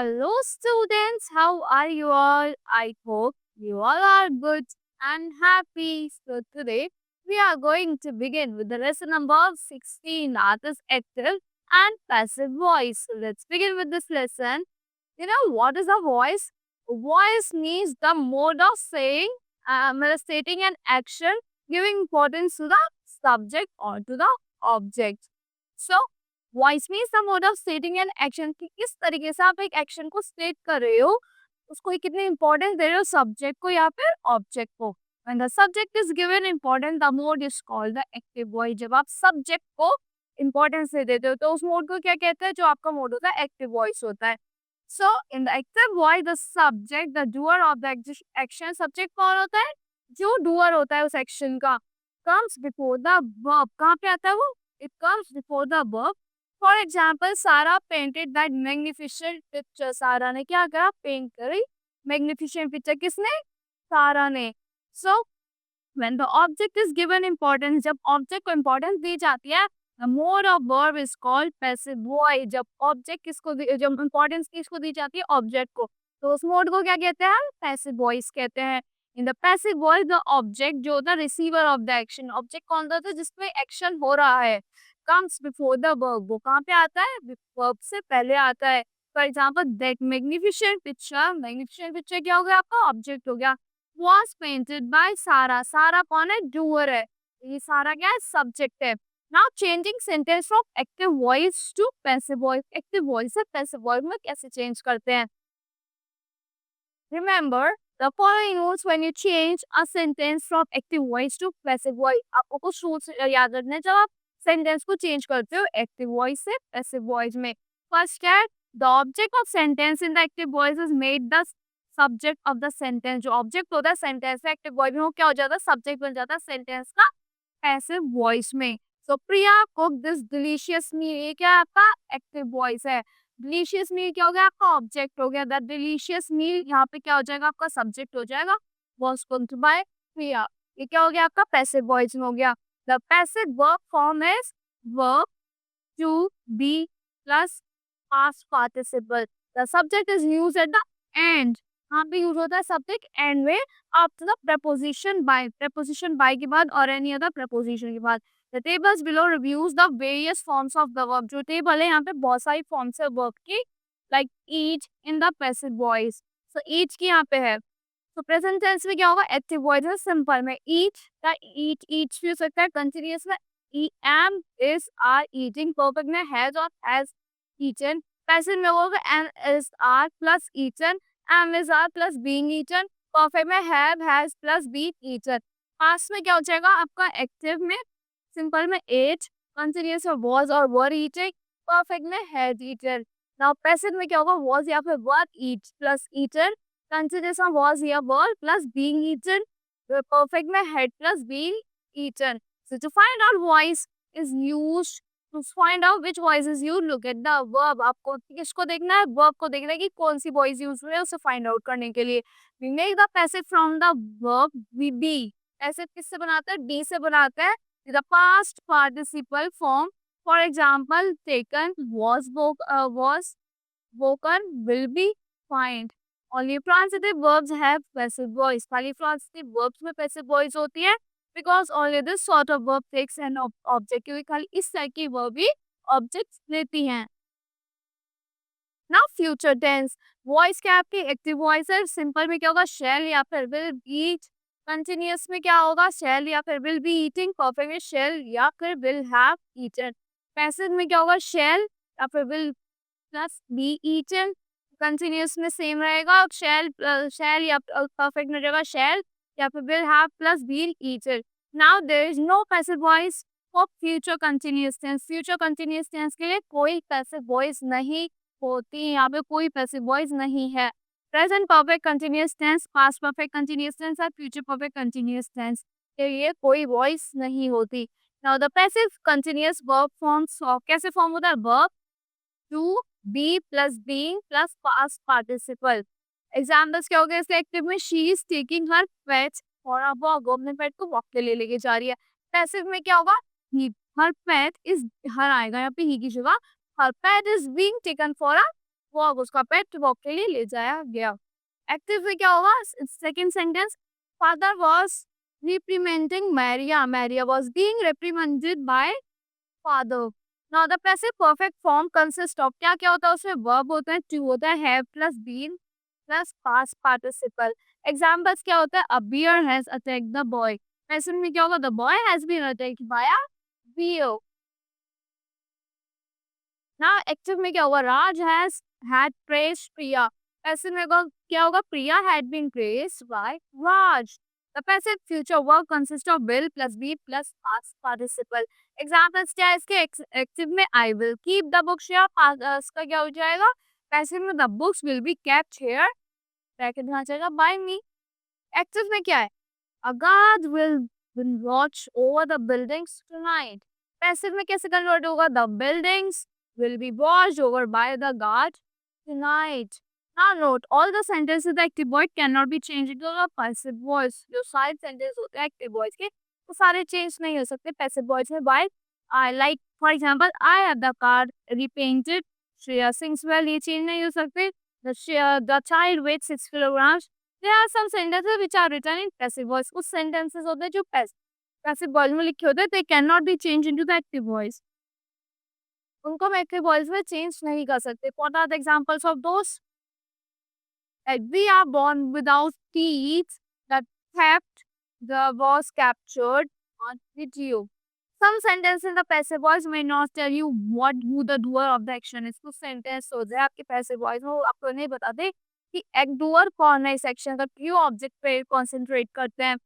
Hello, students. How are you all? I hope you all are good and happy. So, today we are going to begin with the lesson number 16, that is active and passive voice. So, let's begin with this lesson. You know, what is a voice? Voice means the mode of saying, stating an action, giving importance to the subject or to the object. So, voice means the mode of स्टेटिंग an action कि किस तरीके से आप एक action को state कर रहे हो, उसको कितनी इंपॉर्टेंस दे रहे हो, सब्जेक्ट को या फिर ऑब्जेक्ट को. When the subject is given importance the mode is called the active voice. जब आप सब्जेक्ट को इंपॉर्टेंस दे देते हो तो उस मोड को क्या कहते हैं, जो आपका मोड होता है एक्टिव वॉइस होता है. So in the active voice the subject the doer of the action, subject कौन होता है, जो डूअर होता है उस एक्शन का, कम्स बिफोर द वर्ब. कहाँ पे आता है वो, it comes before the verb. For example, सारा पेंटेड दैट मैग्निफिशेंट पिक्चर. सारा ने क्या करा, पेंट करी मैग्निफिशेंट पिक्चर. किसने, सारा ने. So when the object is given importance, जब ऑब्जेक्ट को इंपॉर्टेंस दी जाती है, the mode of verb is called passive voice. जब ऑब्जेक्ट किसको जब इंपॉर्टेंस किसको दी जाती है, ऑब्जेक्ट को, तो उस मोड को क्या कहते हैं, पैसिव वॉइस कहते हैं. In the passive voice the object जो होता है receiver of the action, object कौन होता है जिसपे एक्शन हो रहा है, comes before the verb. वो कहाँ पे आता है, verb से पहले आता है. For example, that magnificent picture, magnificent picture क्या हो गया आपका, ऑब्जेक्ट हो गया. was painted by सारा. सारा कौन है, डूअर है. ये सारा क्या है, सब्जेक्ट है. Now changing sentence from active voice to passive voice. Active voice से पैसिव वॉइस में कैसे चेंज करते हैं. Remember the following rules when you change a sentence from active voice to passive voice. आपको कुछ रूल्स याद रखने हैं जब आप सेंटेंस को चेंज करते हो एक्टिव वॉइस से पैसिव वॉइस में. फर्स्ट है, the object of sentence in the active voice is made the subject of the sentence. जो ऑब्जेक्ट होता है सेंटेंस में एक्टिव वॉइस में, वो क्या हो जाता है, सब्जेक्ट बन जाता है सेंटेंस का पैसिव वॉइस में. सो प्रिया कुक दिस डिलीशियस मील, ये क्या है आपका एक्टिव वॉइस है. डिलीशियस मील क्या हो गया आपका, ऑब्जेक्ट हो गया. दैट डिलीशियस मील यहाँ पे क्या हो जाएगा आपका, सब्जेक्ट हो जाएगा, वाज कुक्ड बाय प्रिया. ये क्या हो गया आपका, पैसिव वॉइस में हो गया. The passive verb form is verb to be plus past participle. The subject is used at the end. यहाँ पे यूज होता है सब्जेक्ट एंड में after the preposition by. preposition by के बाद और एनी अदर preposition के बाद. The tables below reviews the various forms of the verb. जो टेबल है यहाँ पे बहुत सारी फॉर्म्स है वर्ब की, like each in the passive voice. So each की यहाँ पे है. So present tense में क्या होगा, एक्टिव वॉइस है सिंपल में each. का each भी हो सकता है कंटिन्यूअस में, am is are eating. Perfect में has और has eaten. पैसिव में होगा am is are plus eaten, am is are plus being eaten. Perfect में have has plus been eaten. Past में क्या हो जाएगा आपका, एक्टिव में सिंपल में ate, कंटिन्यूअस में was और were eating, परफेक्ट में had eaten. नाउ पैसिव में क्या होगा, was या फिर were eat plus eaten, continuous में was या were plus being eaten, perfect में had plus being eaten. So to find out voice is used, to find out which voice is used, look at the verb. आपको किसको देखना है, verb को देखना है कि कौन सी voice यूज हुई है, उसे find out करने के लिए. We make the passive from the verb we be. passive किससे बनाते हैं, be से बनाते हैं. The past participle form, for example, taken, was woken, will be, find. Only transitive verbs have passive voice. खाली transitive verbs में passive voice होती है, because only this sort of verb takes an object. क्योंकि खाली इस तरह की verb ही objects लेती हैं. Now future tense. Voice क्या आपकी एक्टिव वॉइस है, सिंपल में क्या होगा, shall या फिर will eat. कंटिन्यूअस में क्या होगा, shall या फिर will be eating. परफेक्ट में shall या फिर will have eaten. पैसिव में क्या होगा, shall या फिर will plus be eaten. Continuous में सेम रहेगा, shall या परफेक्ट में रहेगा shall या फिर will have plus be eaten. Now there is no passive voice for future continuous tense. future continuous tense के लिए कोई passive voice नहीं होती, यहाँ पे कोई पैसिव वॉइस नहीं है. Present perfect continuous tense, past perfect continuous tense और फ्यूचर परफेक्ट कंटिन्यूअस टेंस के लिए कोई वॉइस नहीं होती. Now the passive continuous verb forms, कैसे फॉर्म होता है, verb to be plus being plus past participle. Examples क्या हो गए इसके एक्टिव में, she is taking her pet for a walk. वो अपने पेट को वॉक के लिए लेके जा रही है. पैसिव में क्या होगा, ही, हर पेट इज, हर आएगा यहाँ पे ही की जगह, her pet is being taken for a walk, उसका पेट वॉक के लिए ले जाया गया। एक्टिव में क्या होगा? Second sentence, father was reprimanding Maria. Maria was being reprimanded by father. Now the passive perfect form consists of, क्या क्या होता है उसमें? verb होता है, to होता है, have plus been plus past participle. Examples क्या होता है? A bear has attacked the boy. Passive में क्या होगा? The boy has been attacked by a bear. Now active में क्या होगा? Raj has had praised Priya. Passive में क्या होगा? Priya had been praised by Raj. The passive future verb consists of will plus be plus past participle. Examples क्या है इसके? Active में I will keep the books here. इसका क्या हो जाएगा? पैसिव में the books will be kept here. Bracket में आ जाएगा by me. एक्टिव में क्या है? A guard will watch over the buildings tonight. Passive में कैसे कन्वर्ट होगा? The buildings will be watched over by the guard tonight. Now note, all the sentences the active voice cannot be changed into a passive voice. जो सारे sentences होते हैं active voice के, वो सारे change नहीं हो सकते passive voice में. By like for example, I have the car repainted. Shreya sings well, ये change नहीं हो सकते. The child weighs 6 kilograms. There are some sentences which are written in passive voice. कुछ sentences होते हैं जो passive voice में लिखे होते हैं. They cannot be changed into the active voice. उनको हम एक्टिव वॉइस में चेंज नहीं कर सकते. What are the examples of those? Like we are born without teeth. The theft was captured on video. Some sentences in the passive voice may not tell you who the doer of the action is. कुछ sentence होते हैं आपके passive voice में, वो आपको नहीं बताते कि एक डूअर कौन है इस एक्शन का, क्यों ऑब्जेक्ट पे कॉन्सेंट्रेट करते हैं.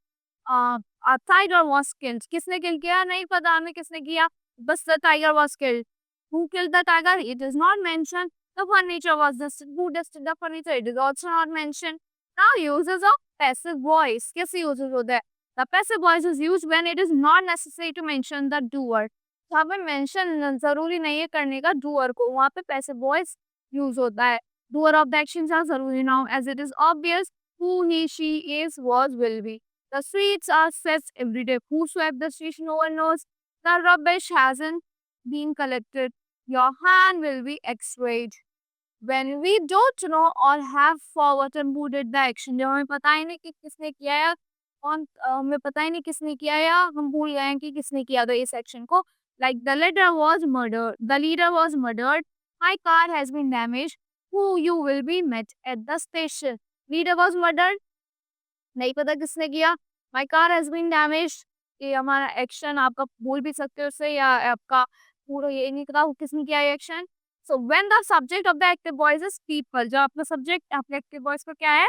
टाइगर वॉज किल्ड, किसने किल किया नहीं पता हमें किसने किया, बस the tiger was killed. Who killed the tiger? It is not mentioned. The furniture was dusted. Who dusted the furniture? It is also not mentioned. Now uses of passive voice. कैसे uses होता है? The passive voice is used when it is not necessary to mention the doer. जहाँ पे mention जरूरी नहीं है करने का doer को, वहाँ पे passive voice use होता है. Doer of the actions are जरूरी now, as it is obvious who he, she is, was, will be. The streets are swept every day. Who swept the streets? No one knows. The rubbish hasn't been collected. Your hand will be x-rayed. When we don't know or have forgotten who did the action, जब हमें पता ही नहीं कि किसने किया या हमें पता ही नहीं किसने किया या हम भूल गए हैं कि किसने किया था इस एक्शन को. Like the leader was murdered. The leader was murdered. My car has been damaged. Who you will be met at the station. Leader was murdered. नहीं पता किसने किया. My car has been damaged. ये हमारा action आपका भूल भी सकते हो उससे, या आपका पूरा ये नहीं पता किसने किया ये action. So when the subject of the active voice is people, जो आपका सब्जेक्ट आपके एक्टिव वॉइस का क्या है?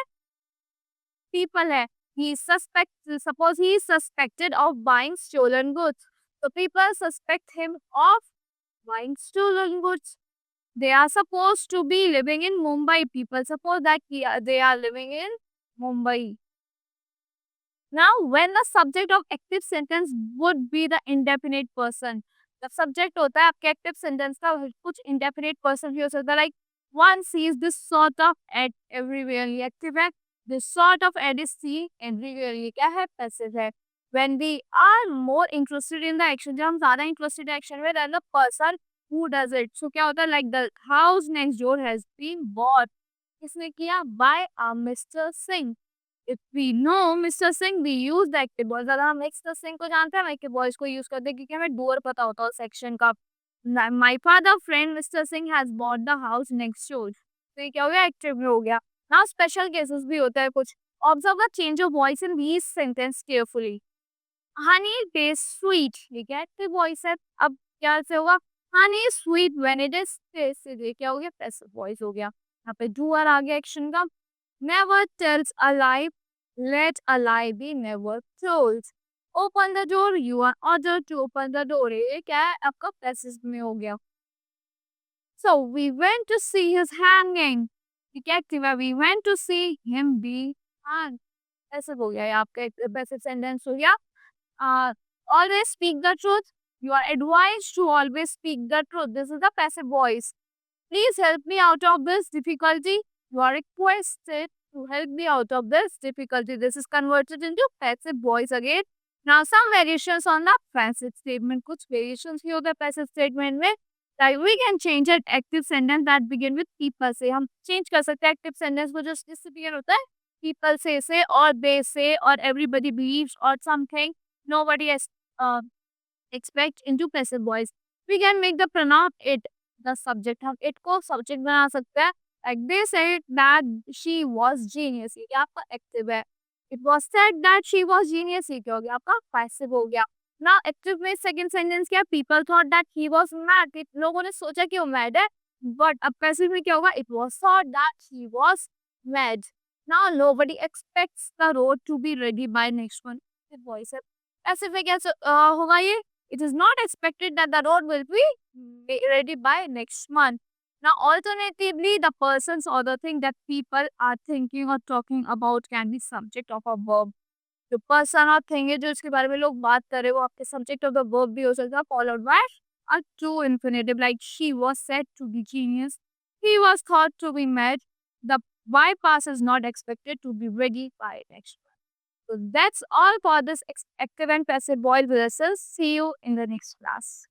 पीपल है. He suspect, suppose he is suspected of buying stolen goods, तो people suspect him of buying stolen goods. They are supposed to be living in Mumbai. People suppose that they are living in Mumbai. Now, when the subject of active sentence would be the indefinite person, जब subject होता है आपके active sentence का कुछ indefinite person भी हो सकता है. Like one sees this sort of ad everywhere, ये एक्टिव है. This sort of ad is see everywhere, ये क्या है? पैसिव है. When we are more interested in the action, जब हम ज्यादा इंटरेस्टेड एक्शन में, then the person who does it. So क्या होता है? Like the house next door has been bought, किसने किया? By mister Singh. If we know Mr. Singh, we use the active voice. अगर हम Mr. Singh को जानते हैं, हम active voice को use करते हैं क्योंकि हमें डोर पता होता है सेक्शन का. My father friend Mr. Singh has bought the house next door. तो ये क्या हो गया? एक्टिव में हो गया. Now special cases भी होता है कुछ. Observe the change of voice in these sentence carefully. Honey tastes sweet. ये क्या active voice है? अब क्या से होगा? Honey is sweet when it is tasted. ये क्या हो गया? Passive voice हो गया. यहाँ पे doer आ गया एक्शन का. Never tells a lie. Let a lie be never told. Open the door. You are ordered to open the door. ये क्या है? आपका passive में हो गया. So we went to see his hanging. ठीक है, active है. We went to see him be hanged. Passive हो गया. ये आपका passive sentence हो गया. Always speak the truth. You are advised to always speak the truth. This is the passive voice. Please help me out of this difficulty. You are requested to help me out of this difficulty. This is converted into passive voice again. Now some variations on the passive statement. कुछ variations भी होते हैं passive statement में. Like we can change an active sentence that begin with people से हम change कर सकते हैं active sentence को just जिससे begin होता है people say or they say or everybody believes or something nobody has expect into passive voice. We can make the pronoun it the subject. हम it को subject बना सकते हैं. Like they said that she was genius. ये क्या आपका active है. It was said that she was genius. ये क्या हो गया आपका passive हो गया. Now active में second sentence क्या people thought that he was mad. लोगों ने सोचा कि वो mad है. But अब passive में क्या होगा? It was thought that he was mad. Now nobody expects the road to be ready by next month. Voice है. Passive में क्या होगा ये? It is not expected that the road will be ready by next month. Now, alternatively, the persons or the thing that people are thinking or talking about can be subject of a verb. जो person और thing है जो इसके बारे में लोग बात कर रहे हैं वो आपके subject of the verb भी हो सकता है followed by a true infinitive like she was said to be genius, he was thought to be mad, the bypass is not expected to be ready by next month. So that's all for this active and passive voice rehearsal. See you in the next class.